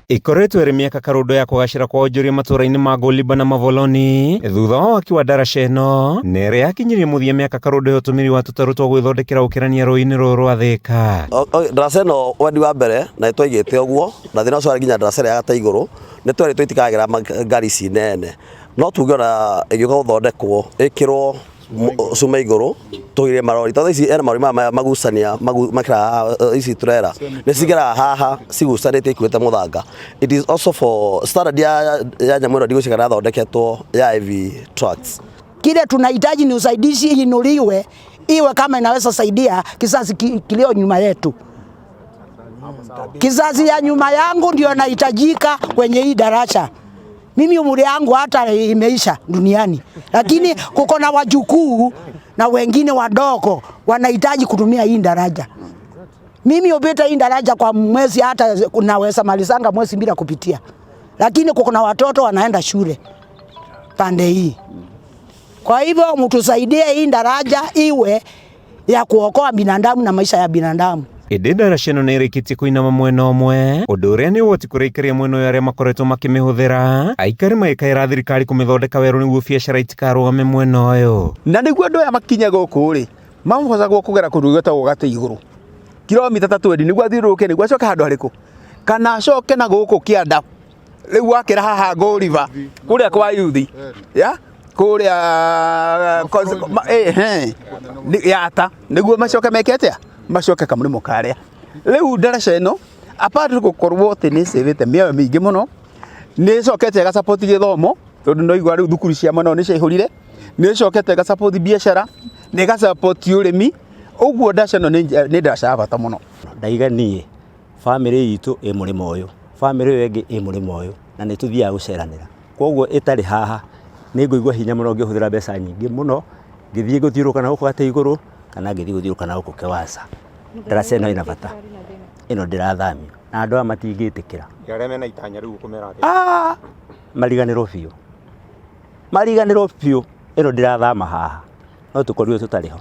ikoretwo iri miaka karundo ya kugacira kwa onjoria matũra-inĩ ma Gũlĩba na Mavoloni thutha wa waki wa ndaraca ĩno na ĩrĩa yakinyirie mũthia miaka karundo ya ũtũmĩri wa tũtarũ twa gwĩthondekera ũkĩrania rũĩ-inĩ rũrũ rwa Thĩka. Ndaraca ĩno wendi wa mbere na twaigĩte ũguo na thĩna ũcio warĩ nginya ndaraca ĩrĩa ya gata igũrũ nĩ twerĩtwo itikagera ngari ici nene, no tuge ona ĩgĩũka gũthondekwo ĩkĩrwo cuma igũrũ tũgĩre marori tondũ ici ena marori maya magucania makira ici turera nĩ cigera haha cigucanĩtie ikuĩte mũthanga. It is also for standard ya nyamũ ĩno ndigũcikana thondeketwo ya heavy trucks. Kile tunahitaji ni usaidizi inuliwe iwe kama inaweza saidia kizazi kilio nyuma yetu. Kizazi ya nyuma yangu ndio nahitajika kwenye hii daraja. Mimi umri yangu hata imeisha duniani, lakini kuko na wajukuu na wengine wadogo wanahitaji kutumia hii daraja. Mimi upita hii daraja kwa mwezi hata naweza malizanga mwezi bila kupitia, lakini kuko na watoto wanaenda shule pande hii. Kwa hivyo mtusaidie hii daraja iwe ya kuokoa binadamu na maisha ya binadamu. Ĩndĩ ndaraca ĩno nĩ ĩrĩkĩtie kũinama mwena ũmwe, ũndũ ũrĩa nĩ ũgwati kũrĩkĩria mwena ũyũ arĩa makoretwo makĩmĩhũthĩra, aikari magĩkaĩra thirikari kũmĩthondeka werũ nĩguo biacara itikarũgame mwena ũyũ. Na nĩguo andũ aya makinye gũkũ rĩ, mahotagwo kũgera kũndũ gwĩtagwo Gata Igũrũ kilomita 3 nĩguo athiũrũrũke nĩguo acoke handũ harĩkũ, kana acoke na gũkũ Kĩanda rĩu wakĩra haha Gũlĩba kũrĩa kwa yuthi ya kũrĩa yata nĩguo macoke mekete macoke kamũrĩmo karĩa. Rĩu ndaraca ĩno apart gũkorwo atĩ nĩ cĩvĩte mĩoyo mĩingĩ mũno, nĩ ĩcokete ĩgasupport gĩthomo tondũ no igwa rĩu thukuru cia mwena nĩ ciaihũrire, nĩ ĩcokete ĩgasupport biacara na ĩgasupport ũrĩmi. Ũguo ndaraca ĩno nĩ ndaraca ya bata mũno. Ndaiga niĩ family itũ ĩ mũrĩmo ũyũ, family ĩyo ĩngĩ ĩ mũrĩmo ũyũ na nĩ tũthiaga gũceranĩra, koguo ĩtarĩ haha nĩ ngũigua hinya mũno ngĩhũthĩra mbeca nyingĩ mũno ngĩthiĩ gũthiũrũka na gũkũ Gata Igũrũ kana ngĩthiĩ gũthiũrũka na gũkũ Kĩwasa. Ndaraca ĩno ĩna bata, ĩno ndĩrathamio na andũ aya matingĩtĩkĩra. Arĩa mena itanya rĩu kũmera atĩa? Mariganĩrwo biũ, ĩno ndĩrathama haha no tũkorirwo tũtarĩ ho.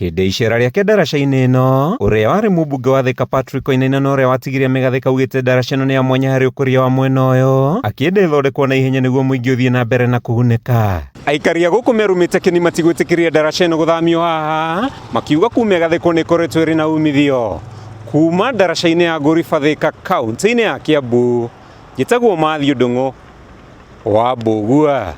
Hĩndĩ icera rĩake ndaraca-inĩ ĩno, ũrĩa warĩ mũmbunge wa Thĩka Patrick Wainaina na ũrĩa watigire Mĩgathĩ augĩte ndaraca ĩno nĩ ya mwanya harĩ ũkũria wa mwena ũyũ, akĩenda ĩthondekwo na ihenya nĩguo mũingĩ ũthiĩ na mbere na kũgunĩka. Aikari a gũkũ merumĩte kĩni matigwĩtĩkĩria ndaraca ĩno gũthamio haha, makiuga kuuma Mĩgathĩ nĩ ĩkoretwo ĩrĩ na umithio. Kuma ndaraca-inĩ ya Gũlĩba Thĩka kaunti-inĩ ya Kiambu, njĩtagwo Matthew Ndung'u wa Mbũgua.